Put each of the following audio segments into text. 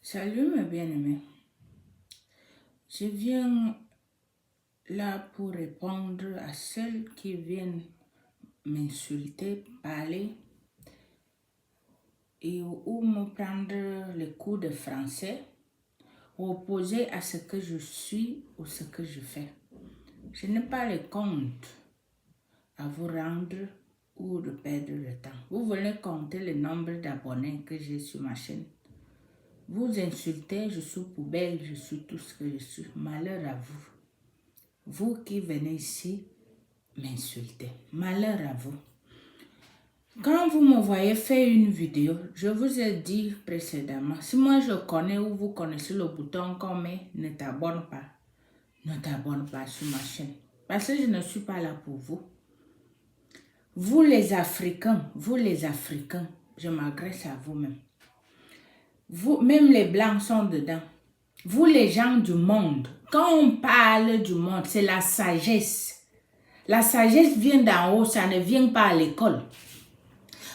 Salut mes bien-aimés. Je viens là pour répondre à celles qui viennent m'insulter, parler ou me prendre les cours de français opposés à ce que je suis ou ce que je fais. Je n'ai pas le compte à vous rendre ou de perdre le temps. Vous voulez compter le nombre d'abonnés que j'ai sur ma chaîne. Vous insultez, je suis poubelle, je suis tout ce que je suis. Malheur à vous. Vous qui venez ici m'insulter. Malheur à vous. Quand vous me voyez faire une vidéo, je vous ai dit précédemment, si moi je connais ou vous connaissez le bouton qu'on met, ne t'abonne pas. Ne t'abonne pas sur ma chaîne. Parce que je ne suis pas là pour vous. Vous les Africains, je m'adresse à vous-même. Vous, même les Blancs sont dedans. Vous les gens du monde, quand on parle du monde, c'est la sagesse. La sagesse vient d'en haut, ça ne vient pas à l'école.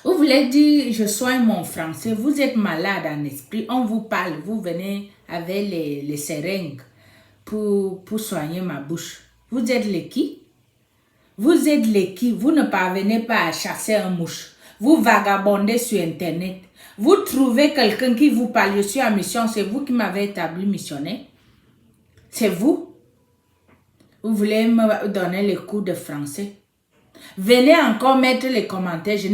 Vous voulez dire, je soigne mon français, vous êtes malade en esprit, on vous parle, vous venez avec les seringues pour soigner ma bouche. Vous êtes les qui? Vous êtes les qui? Vous ne parvenez pas à chasser un mouche. Vous vagabondez sur Internet. Vous trouvez quelqu'un qui vous parle, je suis en mission, c'est vous qui m'avez établi missionnaire. C'est vous. Vous voulez me donner les cours de français. Venez encore mettre les commentaires. Je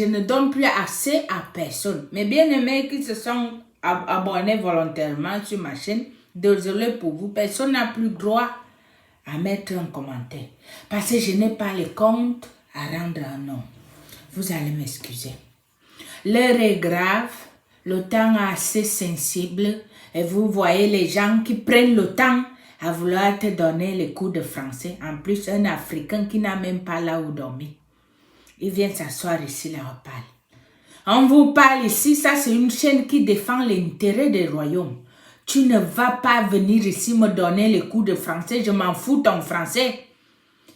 ne donne plus assez à personne. Mes bien-aimés qui se sont abonnés volontairement sur ma chaîne, désolé pour vous. Personne n'a plus droit à mettre un commentaire. Parce que je n'ai pas les comptes à rendre un nom. Vous allez m'excuser. L'heure est grave. Le temps est assez sensible. Et vous voyez les gens qui prennent le temps à vouloir te donner les cours de français. En plus, un Africain qui n'a même pas là où dormir. Il vient s'asseoir ici, là, on parle. On vous parle ici, ça c'est une chaîne qui défend l'intérêt des royaumes. Tu ne vas pas venir ici me donner les cours de français, je m'en fous ton français.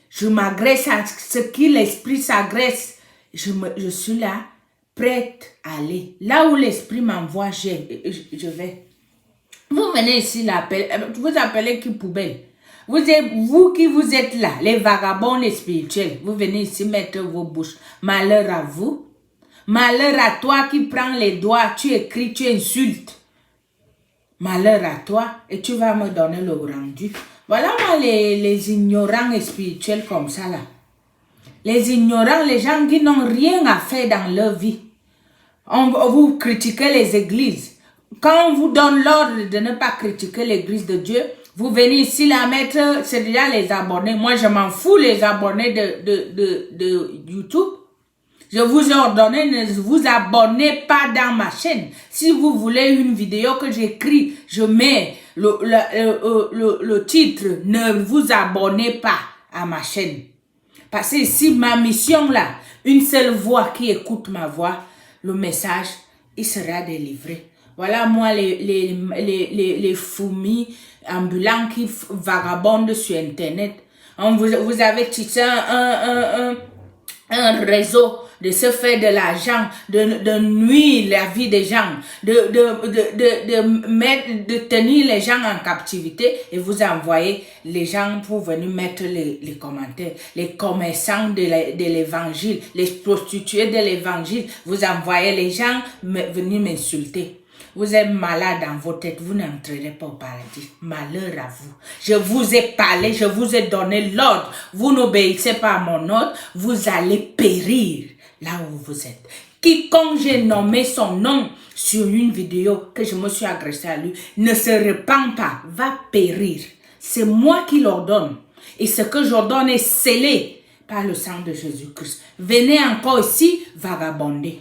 Je m'agresse à ce qui l'esprit s'agresse. Je suis là, prête à aller. Là où l'esprit m'envoie, je vais. Vous venez ici, vous appelez qui poubelle? Vous qui vous êtes là, les vagabonds, les spirituels, vous venez ici mettre vos bouches. Malheur à vous. Malheur à toi qui prends les doigts, tu écris, tu insultes. Malheur à toi et tu vas me donner le rendu. Voilà moi les ignorants et spirituels comme ça là. Les ignorants, les gens qui n'ont rien à faire dans leur vie. Vous critiquez les églises. Quand on vous donne l'ordre de ne pas critiquer l'église de Dieu, vous venez ici la mettre, c'est déjà les abonnés. Moi, je m'en fous les abonnés de YouTube. Je vous ai ordonné, ne vous abonnez pas dans ma chaîne. Si vous voulez une vidéo que j'écris, je mets le titre, ne vous abonnez pas à ma chaîne. Parce que si ma mission là, une seule voix qui écoute ma voix, le message, il sera délivré. Voilà moi les fourmis ambulants qui vagabondent sur Internet. Vous avez tissé un réseau de se faire de l'argent, de nuire la vie des gens, de tenir les gens en captivité et vous envoyez les gens pour venir mettre les commentaires. Les commerçants de l'évangile, les prostituées de l'évangile, vous envoyez les gens venir m'insulter. Vous êtes malade dans vos têtes, vous n'entrerez pas au paradis. Malheur à vous. Je vous ai parlé, je vous ai donné l'ordre. Vous n'obéissez pas à mon ordre, vous allez périr là où vous êtes. Quiconque j'ai nommé son nom sur une vidéo que je me suis agressé à lui, ne se repent pas, va périr. C'est moi qui l'ordonne. Et ce que j'ordonne est scellé par le sang de Jésus-Christ. Venez encore ici, vagabonder.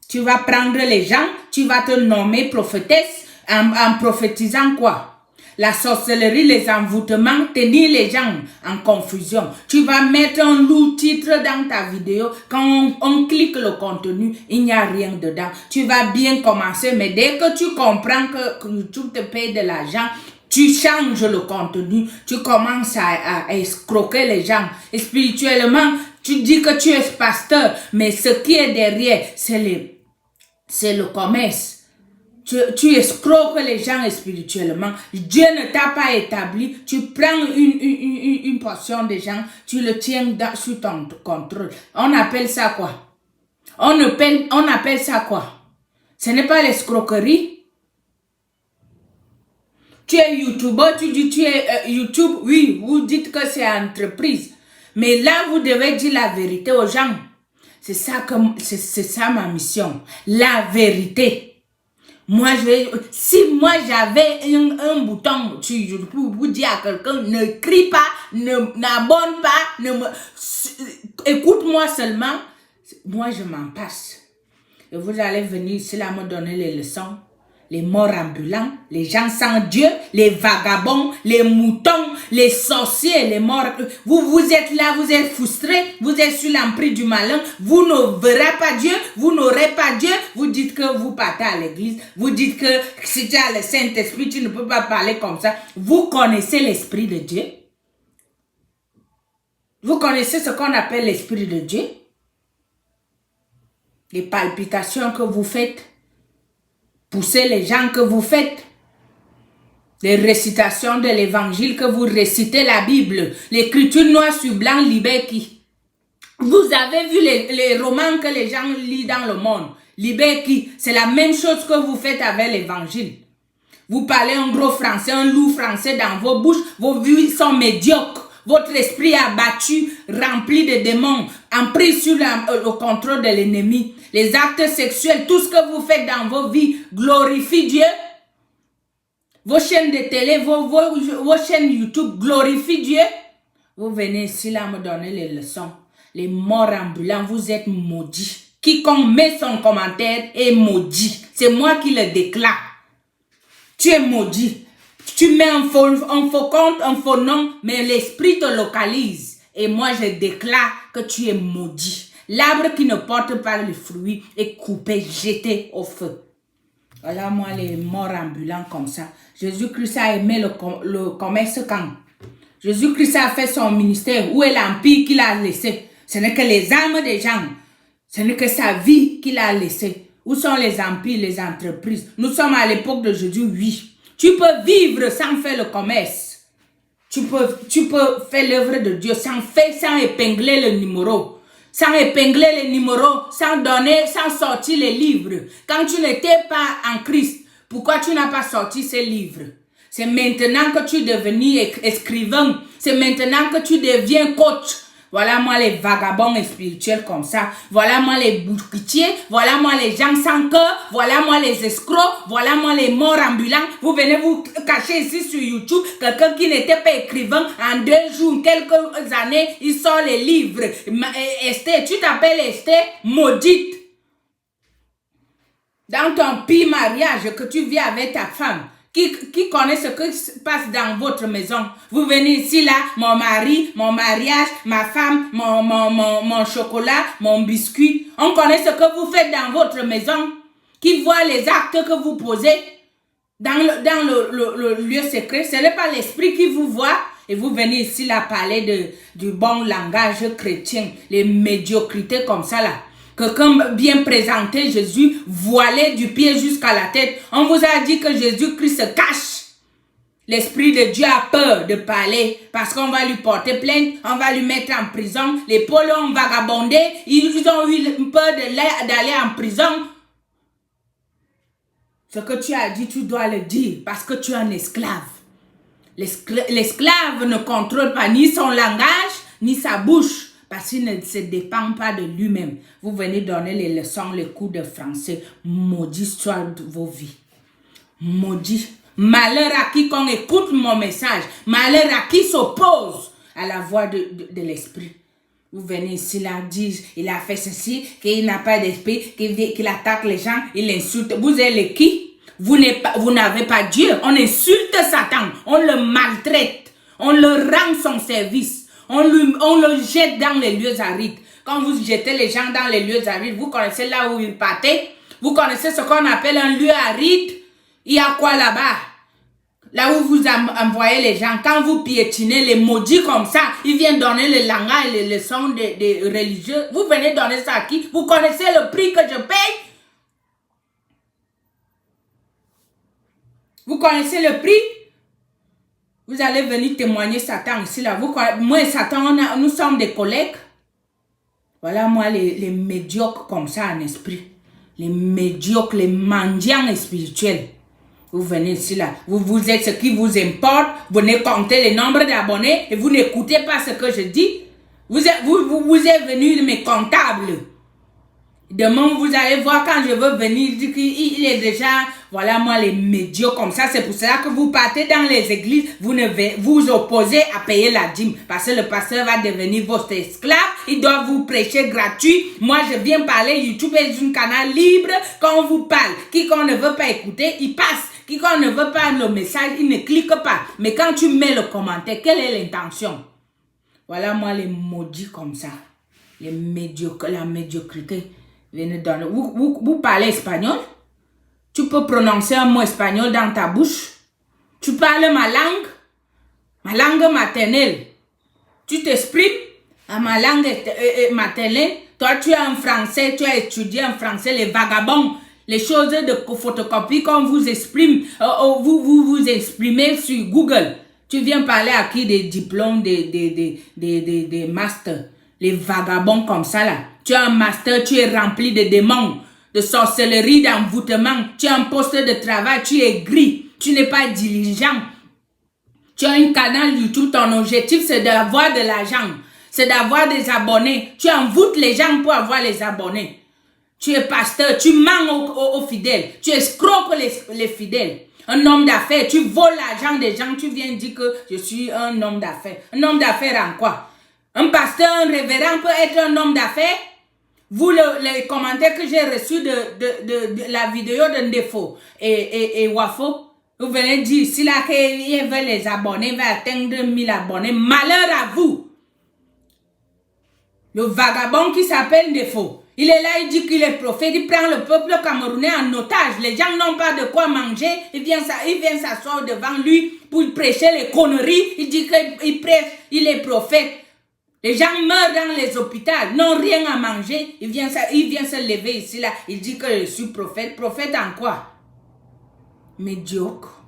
Tu vas prendre les gens, tu vas te nommer prophétesse en prophétisant quoi? La sorcellerie, les envoûtements, tenir les gens en confusion. Tu vas mettre un lourd titre dans ta vidéo. Quand on clique le contenu, il n'y a rien dedans. Tu vas bien commencer, mais dès que tu comprends que YouTube te paye de l'argent, tu changes le contenu. Tu commences à escroquer les gens. Et spirituellement, tu dis que tu es pasteur, mais ce qui est derrière, c'est le commerce. tu escroques les gens spirituellement. Dieu ne t'a pas établi. Tu prends une portion de gens, tu le tiens sous ton contrôle. On appelle ça quoi? On appelle ça quoi? Ce n'est pas l'escroquerie. Tu es youtubeur, tu dis tu es YouTube. Oui, vous dites que c'est entreprise. Mais là, vous devez dire la vérité aux gens. C'est ça ma mission. La vérité. Moi, si moi j'avais un bouton sur YouTube pour vous dire à quelqu'un, ne crie pas, n'abonne pas, écoute-moi seulement, moi je m'en passe. Et vous allez venir ici là me donner les leçons. Les morts ambulants, les gens sans Dieu, les vagabonds, les moutons, les sorciers, les morts. Vous êtes là, vous êtes frustrés, vous êtes sur l'emprise du malin, vous ne verrez pas Dieu, vous n'aurez pas Dieu, vous dites que vous partez à l'église, vous dites que si tu as le Saint-Esprit, tu ne peux pas parler comme ça. Vous connaissez l'Esprit de Dieu? Vous connaissez ce qu'on appelle l'Esprit de Dieu? Les palpitations que vous faites, pousser les gens que vous faites, les récitations de l'évangile que vous récitez la Bible, l'écriture noir sur blanc libère qui? Vous avez vu les romans que les gens lisent dans le monde, libère qui? C'est la même chose que vous faites avec l'évangile. Vous parlez un gros français, un lourd français dans vos bouches, vos vues sont médiocres. Votre esprit abattu, rempli de démons, empris sur le contrôle de l'ennemi. Les actes sexuels, tout ce que vous faites dans vos vies glorifie Dieu. Vos chaînes de télé, vos chaînes YouTube glorifient Dieu. Vous venez ici là me donner les leçons. Les morts ambulants, vous êtes maudits. Quiconque met son commentaire est maudit. C'est moi qui le déclare. Tu es maudit. Tu mets un faux compte, un faux nom, mais l'esprit te localise. Et moi, je déclare que tu es maudit. L'arbre qui ne porte pas le fruit est coupé, jeté au feu. Voilà, moi, les morts ambulants comme ça. Jésus-Christ a aimé le commerce quand? Jésus-Christ a fait son ministère. Où est l'empire qu'il a laissé? Ce n'est que les âmes des gens. Ce n'est que sa vie qu'il a laissée. Où sont les empires, les entreprises? Nous sommes à l'époque de Jésus, oui. Tu peux vivre sans faire le commerce. Tu peux faire l'œuvre de Dieu sans épingler le numéro. Sans épingler les numéros, sans sortir les livres. Quand tu n'étais pas en Christ, pourquoi tu n'as pas sorti ces livres? C'est maintenant que tu es devenu écrivain. C'est maintenant que tu deviens coach. Voilà moi les vagabonds spirituels comme ça. Voilà moi les bouquetiers. Voilà moi les gens sans cœur. Voilà moi les escrocs. Voilà moi les morts ambulants. Vous venez vous cacher ici sur YouTube. Quelqu'un qui n'était pas écrivain, en 2 jours, quelques années, il sort les livres. Esther, tu t'appelles Esther, maudite. Dans ton pire mariage que tu vis avec ta femme. Qui connaît ce qui se passe dans votre maison? Vous venez ici là, mon mari, mon mariage, ma femme, mon chocolat, mon biscuit. On connaît ce que vous faites dans votre maison. Qui voit les actes que vous posez dans le lieu secret. Ce n'est pas l'esprit qui vous voit. Et vous venez ici là parler du bon langage chrétien. Les médiocrités comme ça là. Quelqu'un bien présenté Jésus, voilé du pied jusqu'à la tête. On vous a dit que Jésus-Christ se cache. L'Esprit de Dieu a peur de parler parce qu'on va lui porter plainte, on va lui mettre en prison. Les Pauls ont vagabondé, ils ont eu peur d'aller en prison. Ce que tu as dit, tu dois le dire parce que tu es un esclave. L'esclave ne contrôle pas ni son langage, ni sa bouche. Parce qu'il ne se dépend pas de lui-même. Vous venez donner les leçons, les cours de français. Maudit soit vos vies. Maudit. Malheur à quiconque écoute mon message. Malheur à qui s'oppose à la voix de l'esprit. Vous venez ici là dire, il a fait ceci, qu'il n'a pas d'esprit, qu'il attaque les gens, il insulte. Vous êtes les qui? Vous n'avez pas Dieu. On insulte Satan. On le maltraite. On le rend son service. On le jette dans les lieux arides. Quand vous jetez les gens dans les lieux arides, vous connaissez là où ils partaient. Vous connaissez ce qu'on appelle un lieu aride. Il y a quoi là-bas? Là où vous envoyez les gens, quand vous piétinez les maudits comme ça, ils viennent donner le langage et les leçons des religieux. Vous venez donner ça à qui? Vous connaissez le prix que je paye? Vous connaissez le prix? Vous allez venir témoigner Satan ici, là. Moi et Satan, nous sommes des collègues. Voilà, moi, les médiocres comme ça en esprit. Les médiocres, les mendiants spirituels. Vous venez ici, là. Vous êtes ce qui vous importe. Vous venez compter le nombre d'abonnés et vous n'écoutez pas ce que je dis. Vous êtes venus mes comptables. Demain, vous allez voir quand je veux venir, il est déjà, voilà moi les médiocres comme ça. C'est pour cela que vous partez dans les églises, vous ne vous opposez à payer la dîme. Parce que le pasteur va devenir votre esclave, il doit vous prêcher gratuit. Moi, je viens parler, YouTube est un canal libre. Quand on vous parle, quiconque ne veut pas écouter, il passe. Quiconque ne veut pas le message, il ne clique pas. Mais quand tu mets le commentaire, quelle est l'intention? Voilà moi les maudits comme ça. Les médiocres, la médiocrité. Vous parlez espagnol? Tu peux prononcer un mot espagnol dans ta bouche? Tu parles ma langue maternelle. Tu t'exprimes à ma langue maternelle. Toi, tu es en français, tu as étudié en français, les vagabonds, les choses de photocopie qu'on vous exprime, vous exprimez sur Google. Tu viens parler à qui des diplômes, des masters, les vagabonds comme ça là. Tu as un master, tu es rempli de démons, de sorcellerie, d'envoûtement. Tu as un poste de travail, tu es gris, tu n'es pas diligent. Tu as un canal YouTube, ton objectif c'est d'avoir de l'argent, c'est d'avoir des abonnés. Tu envoûtes les gens pour avoir les abonnés. Tu es pasteur, tu mens aux fidèles, tu escroques les fidèles. Un homme d'affaires, tu voles l'argent des gens, tu viens dire que je suis un homme d'affaires. Un homme d'affaires en quoi? Un pasteur, un révérend peut être un homme d'affaires? Vous, les commentaires que j'ai reçus de la vidéo de Ndefo et Wafo, vous venez dire, si là qu'il veut les abonnés, il va atteindre 1000 abonnés. Malheur à vous! Le vagabond qui s'appelle Ndefo, il est là, il dit qu'il est prophète, il prend le peuple camerounais en otage. Les gens n'ont pas de quoi manger, il vient s'asseoir devant lui pour prêcher les conneries. Il dit qu'il prêche, il est prophète. Les gens meurent dans les hôpitaux, n'ont rien à manger. Il vient se lever ici, là. Il dit que je suis prophète. Prophète en quoi? Médiocre.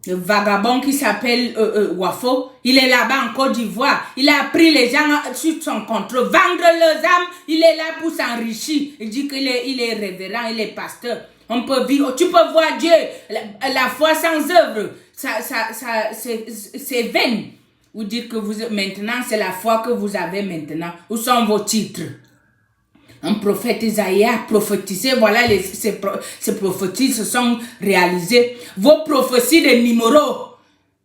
Le vagabond qui s'appelle Wafo, il est là-bas en Côte d'Ivoire. Il a pris les gens sur son contrôle. Vendre leurs âmes, il est là pour s'enrichir. Il dit qu'il est révérend, il est pasteur. On peut vivre, tu peux voir Dieu. La foi sans œuvre, c'est vain. Vous dites que maintenant, c'est la foi que vous avez maintenant. Où sont vos titres? Un prophète Isaïe a prophétisé, voilà, ces prophéties se sont réalisées. Vos prophéties de numéros,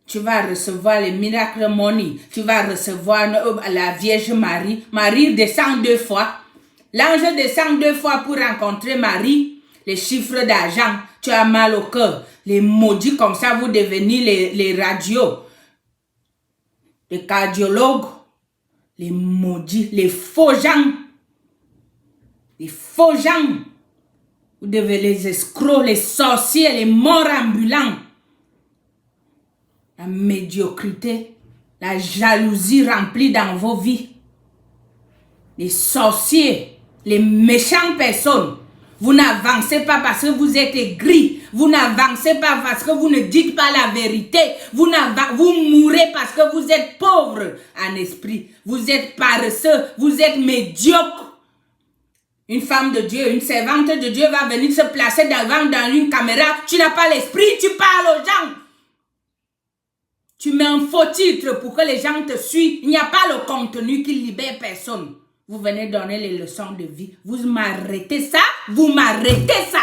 tu vas recevoir les miracles money, tu vas recevoir la Vierge Marie. Marie descend 2 fois. L'ange descend 2 fois pour rencontrer Marie. Les chiffres d'argent, tu as mal au cœur. Les maudits comme ça, vous devenez les radios. Les cardiologues, les maudits, les faux gens. Les faux gens. Vous devez les escrocs, les sorciers, les morts ambulants. La médiocrité, la jalousie remplie dans vos vies. Les sorciers, les méchantes personnes. Vous n'avancez pas parce que vous êtes aigris. Vous n'avancez pas parce que vous ne dites pas la vérité. Vous mourrez parce que vous êtes pauvre en esprit. Vous êtes paresseux. Vous êtes médiocre. Une femme de Dieu, une servante de Dieu va venir se placer dans une caméra. Tu n'as pas l'esprit, tu parles aux gens. Tu mets un faux titre pour que les gens te suivent. Il n'y a pas le contenu qui libère personne. Vous venez donner les leçons de vie. Vous m'arrêtez ça? Vous m'arrêtez ça?